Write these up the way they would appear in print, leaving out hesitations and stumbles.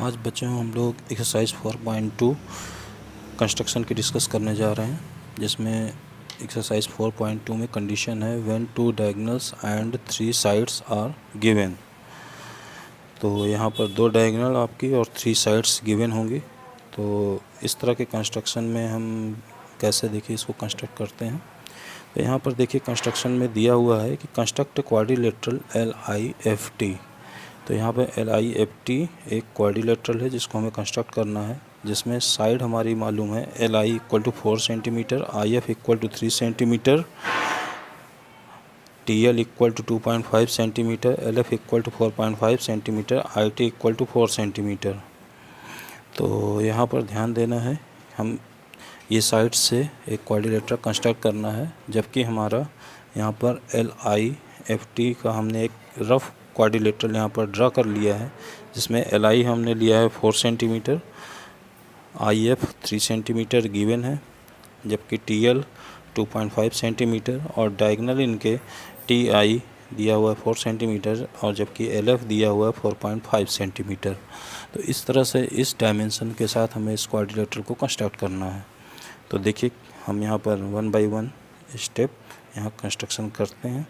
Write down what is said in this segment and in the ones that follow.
आज बच्चों हम लोग एक्सरसाइज 4.2 कंस्ट्रक्शन की डिस्कस करने जा रहे हैं, जिसमें एक्सरसाइज 4.2 में कंडीशन है when 2 diagonals and 3 sides are given. तो यहाँ पर 2 डायगोनल आपकी और 3 साइड्स गिवन होंगी। तो इस तरह के कंस्ट्रक्शन में हम कैसे देखिए इसको कंस्ट्रक्ट करते हैं। तो यहाँ पर देखिए कंस्ट्रक्शन में दिया हुआ है कि कंस्ट्रक्ट क्वाड्रिलेटरल LIFT। तो यहाँ पे LIFT एक क्वाड्रिलेटरल है जिसको हमें कंस्ट्रक्ट करना है, जिसमें साइड हमारी मालूम है LI = 4 centimetre, IF = 3 centimetre, TL = 2.5 centimetre, LF = 4.5 centimetre, IT = 4 centimetre. तो यहाँ पर ध्यान देना है, हम ये साइड से एक क्वाड्रिलेटरल कंस्ट्रक्ट करना है, जबकि हमारा यहाँ पर LIFT का हमने एक रफ़ क्वाड्रिलेटरल यहाँ पर ड्रा कर लिया है, जिसमें LI हमने लिया है 4 सेंटीमीटर, IF 3 सेंटीमीटर गिवन है, जबकि TL 2.5 सेंटीमीटर और डायगोनल इनके TI दिया हुआ है 4 सेंटीमीटर और जबकि LF दिया हुआ है 4.5 सेंटीमीटर। तो इस तरह से इस डायमेंशन के साथ हमें इस क्वाड्रिलेटरल को कंस्ट्रक्ट करना है। तो देखिए हम यहाँ पर 1 बाय 1 स्टेप यहाँ कंस्ट्रक्शन करते हैं।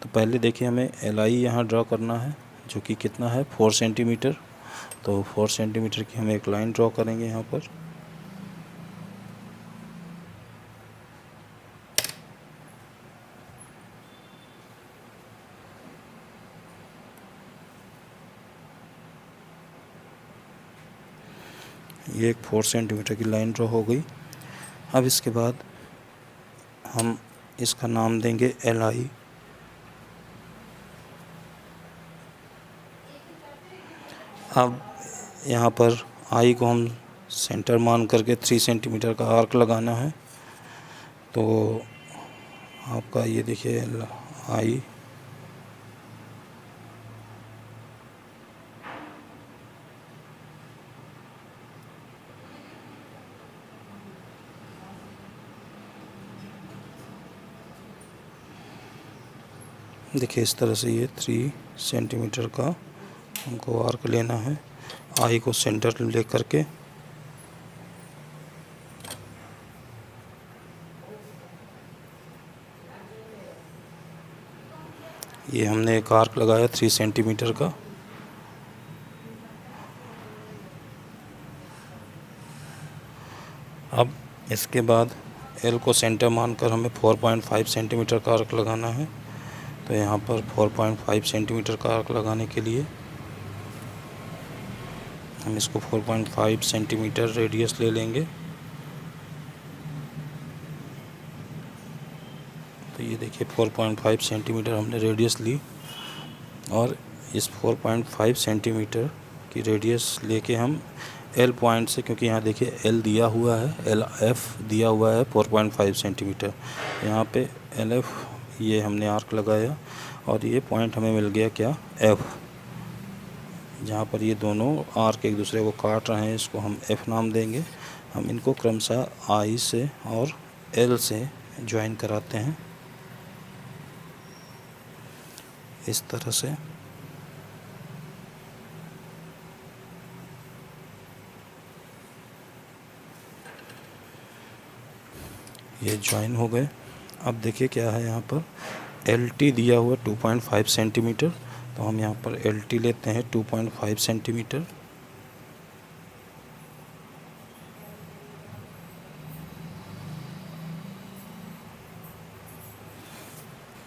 तो पहले देखिए हमें LI यहाँ ड्रा करना है, जो कि कितना है 4 सेंटीमीटर। तो 4 सेंटीमीटर की हम एक लाइन ड्रॉ करेंगे यहाँ पर। ये एक 4 सेंटीमीटर की लाइन ड्रॉ हो गई। अब इसके बाद हम इसका नाम देंगे LI। अब यहाँ पर I को हम सेंटर मान करके 3 सेंटीमीटर का आर्क लगाना है। तो आपका ये देखिए I देखिए इस तरह से ये 3 सेंटीमीटर का हमको आर्क लेना है। I को सेंटर ले करके ये हमने एक आर्क लगाया 3 सेंटीमीटर का। अब इसके बाद L को सेंटर मानकर हमें 4.5 सेंटीमीटर का आर्क लगाना है। तो यहाँ पर 4.5 सेंटीमीटर का आर्क लगाने के लिए हम इसको 4.5 सेंटीमीटर रेडियस ले लेंगे। तो ये देखिए 4.5 सेंटीमीटर हमने रेडियस ली और इस 4.5 सेंटीमीटर की रेडियस लेके हम L पॉइंट से, क्योंकि यहाँ देखिए L दिया हुआ है, LF दिया हुआ है 4.5 सेंटीमीटर, यहाँ पे LF ये हमने आर्क लगाया और ये पॉइंट हमें मिल गया क्या F। जहाँ पर ये दोनों आर्क एक दूसरे को काट रहे हैं, इसको हम F नाम देंगे। हम इनको क्रमशः I से और L से ज्वाइन कराते हैं इस तरह से। ये ज्वाइन हो गए। अब देखिए क्या है, यहाँ पर LT दिया हुआ 2.5 सेंटीमीटर। तो हम यहाँ पर LT लेते हैं 2.5 सेंटीमीटर।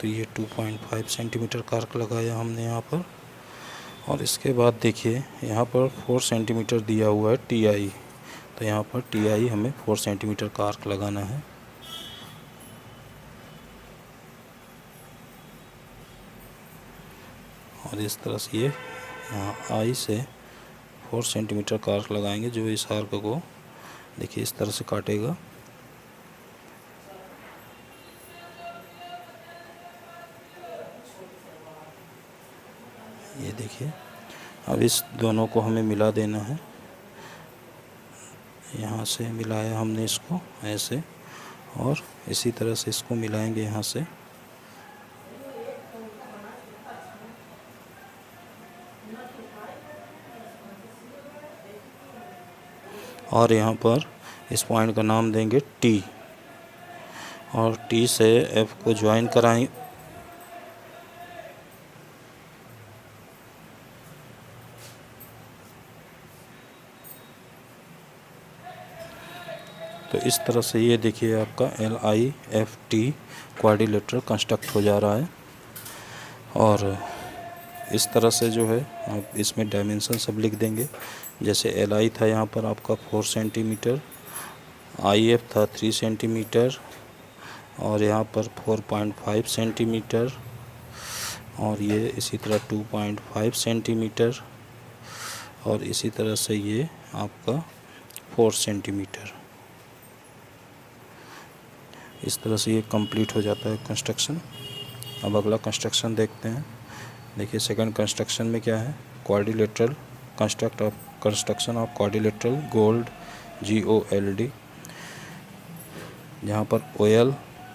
तो ये 2.5 सेंटीमीटर का आर्क लगाया हमने यहाँ पर। और इसके बाद देखिए यहाँ पर 4 सेंटीमीटर दिया हुआ है TI। तो यहाँ पर TI हमें 4 सेंटीमीटर का आर्क लगाना है। और इस तरह से ये यहाँ I से 4 सेंटीमीटर का आर्क लगाएंगे, जो इस आर्क को देखिए इस तरह से काटेगा। ये देखिए अब इस दोनों को हमें मिला देना है। यहाँ से मिलाया हमने इसको ऐसे, और इसी तरह से इसको मिलाएंगे यहाँ से। और यहाँ पर इस पॉइंट का नाम देंगे टी, और टी से एफ को ज्वाइन कराएं। तो इस तरह से ये देखिए आपका LIFT क्वाड्रिलेटरल कंस्ट्रक्ट हो जा रहा है। और इस तरह से जो है आप इसमें डायमेंशन सब लिख देंगे। जैसे LI था यहाँ पर आपका 4 सेंटीमीटर, IF था 3 सेंटीमीटर, और यहाँ पर 4.5 सेंटीमीटर, और ये इसी तरह 2.5 सेंटीमीटर, और इसी तरह से ये आपका 4 सेंटीमीटर। इस तरह से ये कंप्लीट हो जाता है कंस्ट्रक्शन। अब अगला कंस्ट्रक्शन देखते हैं। देखिए सेकंड कंस्ट्रक्शन में क्या है, quadrilateral construction of quadrilateral gold GOLD, जहाँ पर OL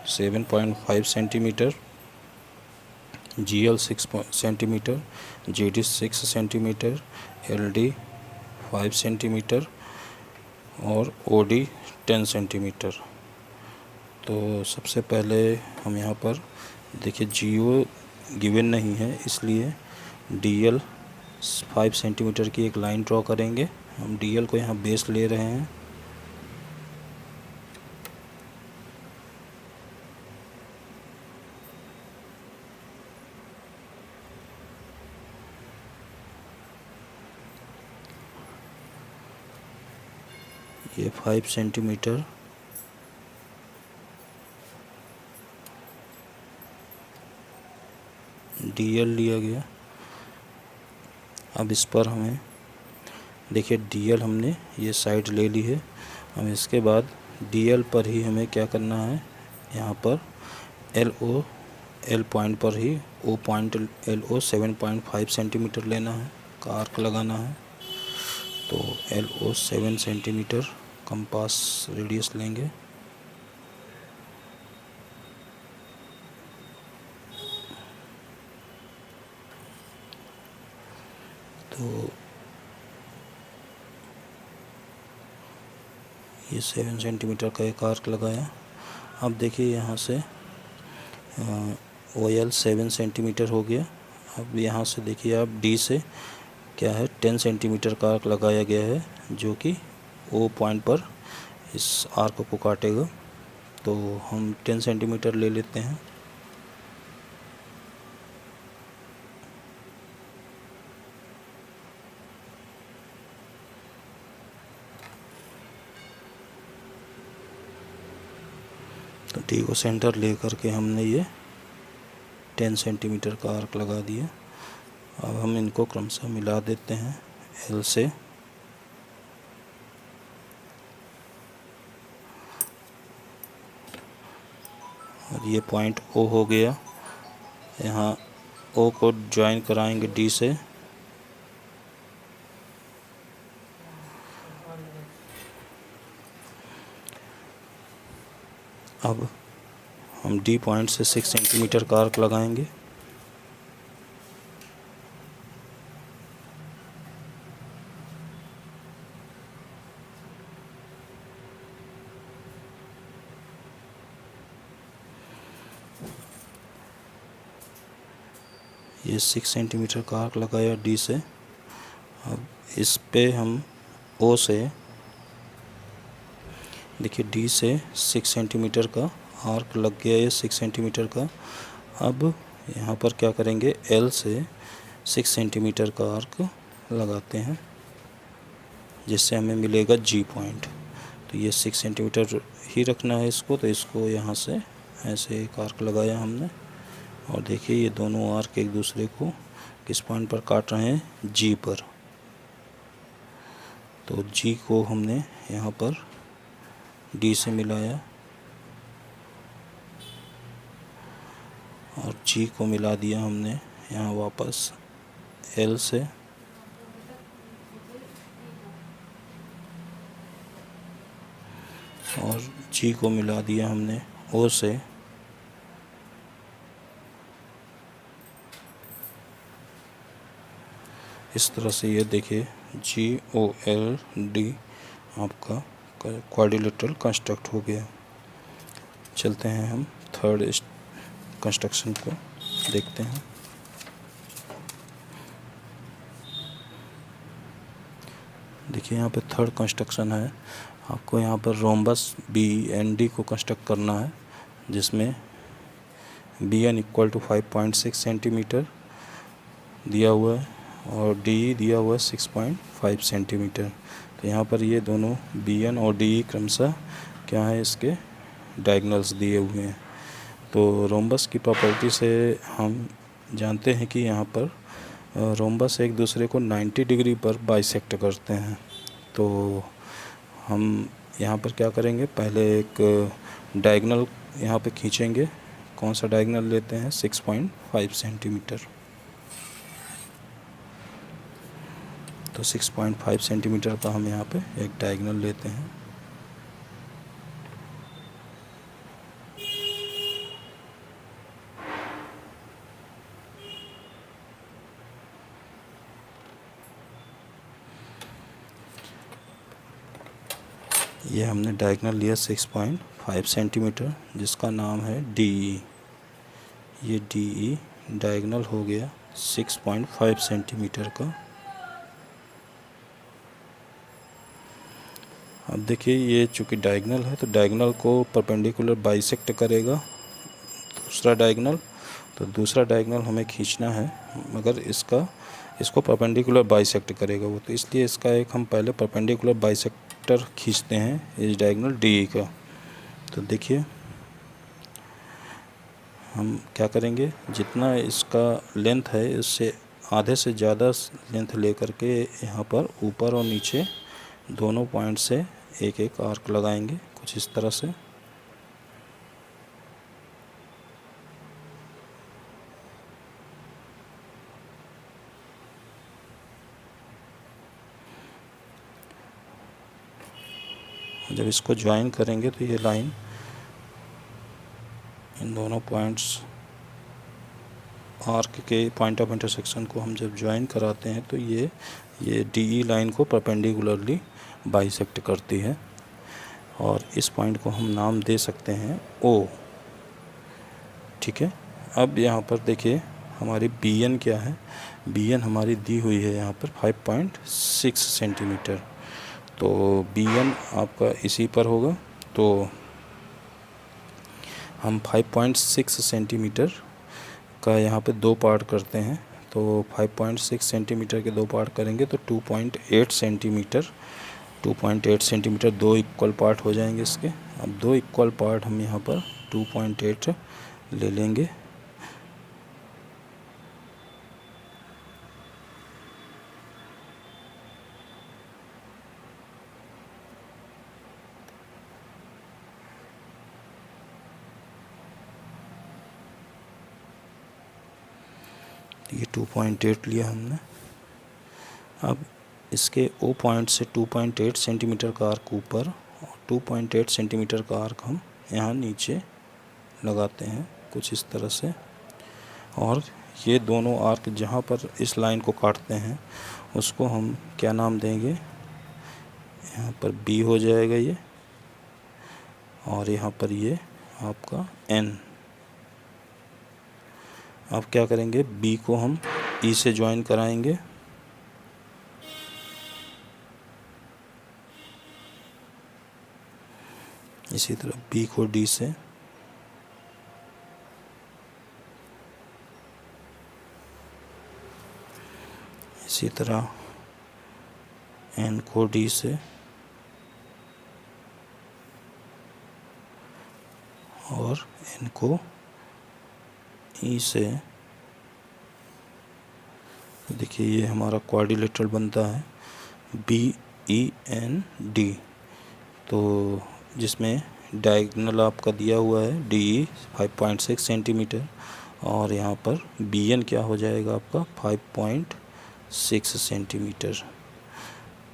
7.5 centimetre, GL 6 centimetre, GD 6 centimetre, LD 5 centimetre और OD 10 सेंटीमीटर। तो सबसे पहले हम यहाँ पर देखिए GO गिवन नहीं है, इसलिए DL 5 सेंटीमीटर की एक लाइन ड्रॉ करेंगे। हम DL को यहाँ बेस ले रहे हैं। ये 5 सेंटीमीटर DL लिया गया। अब इस पर हमें देखिए DL हमने ये साइड ले ली है। हम इसके बाद DL पर ही हमें क्या करना है, यहाँ पर L पॉइंट पर ही O पॉइंट LO 7.5 सेंटीमीटर लेना है, का आर्क लगाना है। तो LO 7 सेंटीमीटर कंपास रेडियस लेंगे। तो ये 7 सेंटीमीटर का एक आर्क लगाया। अब देखिए यहाँ से OL 7 सेंटीमीटर हो गया। अब यहाँ से देखिए आप D से क्या है 10 सेंटीमीटर का आर्क लगाया गया है, जो कि O पॉइंट पर इस आर्क को काटेगा। तो हम 10 सेंटीमीटर ले लेते हैं। तो D को सेंटर ले करके हमने ये 10 सेंटीमीटर का आर्क लगा दिया। अब हम इनको क्रमशः मिला देते हैं L से। और ये पॉइंट O हो गया। यहाँ O को ज्वाइन कराएंगे D से। अब हम D पॉइंट से 6 सेंटीमीटर का आर्क लगाएंगे। ये 6 सेंटीमीटर का आर्क लगाया D से। अब इस पे हम O से देखिए D से 6 सेंटीमीटर का आर्क लग गया, ये 6 सेंटीमीटर का। अब यहाँ पर क्या करेंगे, L से 6 सेंटीमीटर का आर्क लगाते हैं, जिससे हमें मिलेगा G पॉइंट। तो ये 6 सेंटीमीटर ही रखना है इसको, तो इसको यहाँ से ऐसे एक आर्क लगाया हमने। और देखिए ये दोनों आर्क एक दूसरे को किस पॉइंट पर काट रहे हैं, G पर। तो G को हमने यहाँ पर D से मिलाया और G को मिला दिया हमने यहाँ वापस L से। और G को मिला दिया हमने O से। इस तरह से ये देखिए GOLD आपका क्वाड्रिलेटरल कंस्ट्रक्ट हो गया। चलते हैं हम थर्ड कंस्ट्रक्शन को देखते हैं। देखिए यहाँ पे थर्ड कंस्ट्रक्शन है। आपको यहाँ पर रोम्बस BND को कंस्ट्रक्ट करना है, जिसमें BN इक्वल टू 5.6 सेंटीमीटर दिया हुआ है और DE दिया हुआ है 6.5 सेंटीमीटर। तो यहाँ पर ये दोनों BN और DE क्रमशः क्या है, इसके डायगोनल्स दिए हुए हैं। तो रोम्बस की प्रॉपर्टी से हम जानते हैं कि यहाँ पर रोम्बस एक दूसरे को 90 डिग्री पर बाइसेक्ट करते हैं। तो हम यहाँ पर क्या करेंगे, पहले एक डायगोनल यहाँ पे खींचेंगे। कौन सा डायगोनल लेते हैं, 6.5 सेंटीमीटर। तो 6.5 सेंटीमीटर का हम यहाँ पे एक डायगोनल लेते हैं। ये हमने डायगोनल लिया 6.5 सेंटीमीटर, जिसका नाम है DE। ये DE डायगोनल हो गया 6.5 सेंटीमीटर का। अब देखिए ये चूँकि डायगोनल है तो डायगोनल को परपेंडिकुलर बाइसेक्ट करेगा दूसरा डायगोनल। तो दूसरा डायगोनल हमें खींचना है, मगर इसको परपेंडिकुलर बाइसेक्ट करेगा वो। तो इसलिए इसका एक हम पहले परपेंडिकुलर बाइसेक्टर खींचते हैं इस डायगोनल DE का। तो देखिए हम क्या करेंगे, जितना इसका लेंथ है उससे आधे से ज़्यादा लेंथ लेकर के यहाँ पर ऊपर और नीचे दोनों पॉइंट से एक एक आर्क लगाएंगे, कुछ इस तरह से। जब इसको ज्वाइन करेंगे तो ये लाइन इन दोनों पॉइंट्स आर्क के पॉइंट ऑफ इंटरसेक्शन को हम जब ज्वाइन कराते हैं तो ये DE लाइन को परपेंडिकुलरली बाइसेक्ट करती है। और इस पॉइंट को हम नाम दे सकते हैं O। ठीक है। अब यहाँ पर देखिए हमारी BN क्या है, BN हमारी दी हुई है यहाँ पर 5.6 सेंटीमीटर। तो BN आपका इसी पर होगा। तो हम 5.6 सेंटीमीटर का यहाँ पे दो पार्ट करते हैं। तो 5.6 सेंटीमीटर के दो पार्ट करेंगे तो 2.8 सेंटीमीटर 2.8 सेंटीमीटर दो इक्वल पार्ट हो जाएंगे इसके। अब दो इक्वल पार्ट हम यहाँ पर 2.8 ले लेंगे। ये 2.8 लिया हमने। अब इसके O पॉइंट से 2.8 सेंटीमीटर का आर्क ऊपर और 2.8 सेंटीमीटर का आर्क हम यहाँ नीचे लगाते हैं कुछ इस तरह से। और ये दोनों आर्क जहाँ पर इस लाइन को काटते हैं उसको हम क्या नाम देंगे, यहाँ पर B हो जाएगा ये, और यहाँ पर ये आपका N। अब क्या करेंगे, B को हम E से ज्वाइन कराएंगे। इसी तरह B को D से, इसी तरह N को D से, और N को E से। देखिए ये हमारा क्वाड्रिलेटरल बनता है BEND। तो जिसमें डायगोनल आपका दिया हुआ है DE 5.6 सेंटीमीटर और यहाँ पर BN क्या हो जाएगा आपका 5.6 सेंटीमीटर।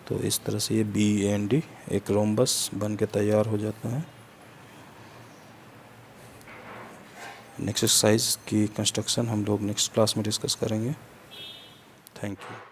तो इस तरह से ये BEND एक रोम्बस बन के तैयार हो जाता है। नेक्स्ट एक्सरसाइज की कंस्ट्रक्शन हम लोग नेक्स्ट क्लास में डिस्कस करेंगे। Thank you.